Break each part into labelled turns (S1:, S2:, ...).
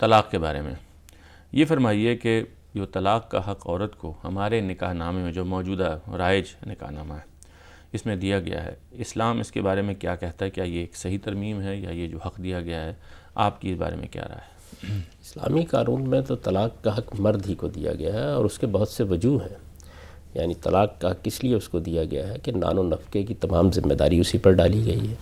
S1: طلاق کے بارے میں یہ فرمائیے کہ جو طلاق کا حق عورت کو ہمارے نکاح نامے میں جو موجودہ رائج نکاح نامہ ہے اس میں دیا گیا ہے، اسلام اس کے بارے میں کیا کہتا ہے؟ کیا یہ ایک صحیح ترمیم ہے یا یہ جو حق دیا گیا ہے آپ کی اس بارے میں کیا رائے ہے؟
S2: اسلامی قانون میں تو طلاق کا حق مرد ہی کو دیا گیا ہے اور اس کے بہت سے وجوہ ہیں۔ یعنی طلاق کا حق اس لیے اس کو دیا گیا ہے کہ نان و نفقے کی تمام ذمہ داری اسی پر ڈالی گئی ہے،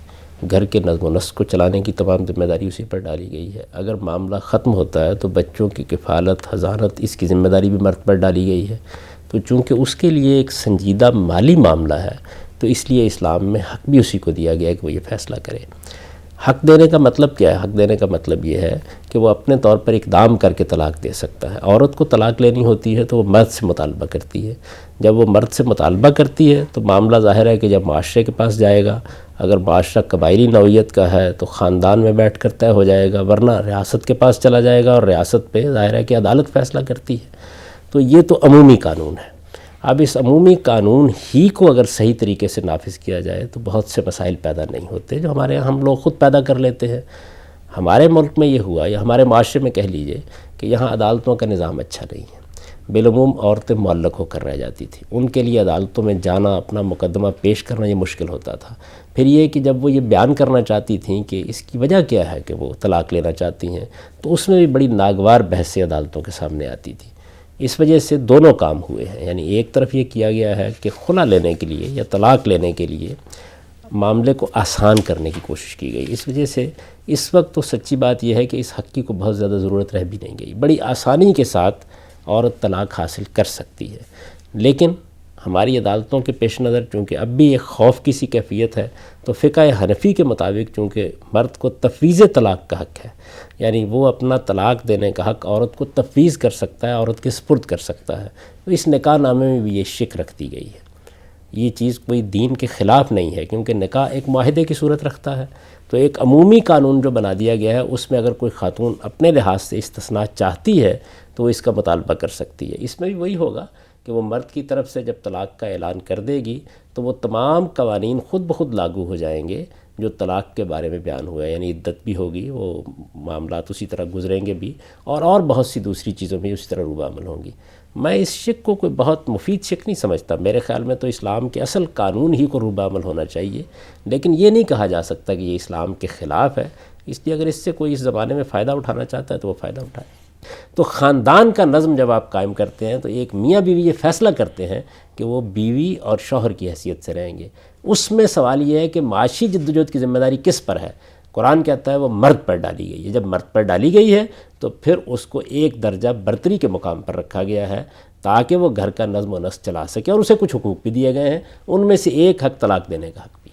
S2: گھر کے نظم و نسق کو چلانے کی تمام ذمہ داری اسی پر ڈالی گئی ہے۔ اگر معاملہ ختم ہوتا ہے تو بچوں کی کفالت، حضانت، اس کی ذمہ داری بھی مرد پر ڈالی گئی ہے۔ تو چونکہ اس کے لیے ایک سنجیدہ مالی معاملہ ہے تو اس لیے اسلام میں حق بھی اسی کو دیا گیا ہے کہ وہ یہ فیصلہ کرے۔ حق دینے کا مطلب کیا ہے؟ حق دینے کا مطلب یہ ہے کہ وہ اپنے طور پر اقدام کر کے طلاق دے سکتا ہے۔ عورت کو طلاق لینی ہوتی ہے تو وہ مرد سے مطالبہ کرتی ہے۔ جب وہ مرد سے مطالبہ کرتی ہے تو معاملہ ظاہر ہے کہ جب معاشرے کے پاس جائے گا، اگر معاشرہ قبائلی نوعیت کا ہے تو خاندان میں بیٹھ کر طے ہو جائے گا، ورنہ ریاست کے پاس چلا جائے گا اور ریاست پہ ظاہر ہے کہ عدالت فیصلہ کرتی ہے۔ تو یہ تو عمومی قانون ہے۔ اب اس عمومی قانون ہی کو اگر صحیح طریقے سے نافذ کیا جائے تو بہت سے مسائل پیدا نہیں ہوتے جو ہمارے یہاں ہم لوگ خود پیدا کر لیتے ہیں۔ ہمارے ملک میں یہ ہوا یا ہمارے معاشرے میں کہہ لیجئے کہ یہاں عدالتوں کا نظام اچھا نہیں ہے۔ بالعموم عورتیں معلق ہو کر رہ جاتی تھیں، ان کے لیے عدالتوں میں جانا، اپنا مقدمہ پیش کرنا یہ مشکل ہوتا تھا۔ پھر یہ کہ جب وہ یہ بیان کرنا چاہتی تھیں کہ اس کی وجہ کیا ہے کہ وہ طلاق لینا چاہتی ہیں تو اس میں بھی بڑی ناگوار بحثیں عدالتوں کے سامنے آتی تھی۔ اس وجہ سے دونوں کام ہوئے ہیں، یعنی ایک طرف یہ کیا گیا ہے کہ خلا لینے کے لیے یا طلاق لینے کے لیے معاملے کو آسان کرنے کی کوشش کی گئی۔ اس وجہ سے اس وقت تو سچی بات یہ ہے کہ اس حق کی کو بہت زیادہ ضرورت رہ بھی نہیں گئی، بڑی آسانی کے ساتھ عورت طلاق حاصل کر سکتی ہے۔ لیکن ہماری عدالتوں کے پیش نظر چونکہ اب بھی ایک خوف کی سی کیفیت ہے تو فقہ حنفی کے مطابق چونکہ مرد کو تفویض طلاق کا حق ہے، یعنی وہ اپنا طلاق دینے کا حق عورت کو تفویض کر سکتا ہے، عورت کے سپرد کر سکتا ہے، تو اس نکاح نامے میں بھی یہ شک رکھ دی گئی ہے۔ یہ چیز کوئی دین کے خلاف نہیں ہے کیونکہ نکاح ایک معاہدے کی صورت رکھتا ہے، تو ایک عمومی قانون جو بنا دیا گیا ہے اس میں اگر کوئی خاتون اپنے لحاظ سے استثناء چاہتی ہے تو وہ اس کا مطالبہ کر سکتی ہے۔ اس میں بھی وہی ہوگا کہ وہ مرد کی طرف سے جب طلاق کا اعلان کر دے گی تو وہ تمام قوانین خود بخود لاگو ہو جائیں گے جو طلاق کے بارے میں بیان ہوا ہے، یعنی عدت بھی ہوگی، وہ معاملات اسی طرح گزریں گے بھی، اور بہت سی دوسری چیزوں میں اسی طرح روبہ عمل ہوں گی۔ میں اس شک کو کوئی بہت مفید شک نہیں سمجھتا۔ میرے خیال میں تو اسلام کے اصل قانون ہی کو روبہ عمل ہونا چاہیے، لیکن یہ نہیں کہا جا سکتا کہ یہ اسلام کے خلاف ہے۔ اس لیے اگر اس سے کوئی اس زمانے میں فائدہ اٹھانا چاہتا ہے تو وہ فائدہ اٹھائے۔ تو خاندان کا نظم جب آپ قائم کرتے ہیں تو ایک میاں بیوی یہ فیصلہ کرتے ہیں کہ وہ بیوی اور شوہر کی حیثیت سے رہیں گے۔ اس میں سوال یہ ہے کہ معاشی جدوجہد کی ذمہ داری کس پر ہے؟ قرآن کہتا ہے وہ مرد پر ڈالی گئی ہے۔ جب مرد پر ڈالی گئی ہے تو پھر اس کو ایک درجہ برتری کے مقام پر رکھا گیا ہے تاکہ وہ گھر کا نظم و نسق چلا سکے، اور اسے کچھ حقوق بھی دیے گئے ہیں، ان میں سے ایک حق طلاق دینے کا حق۔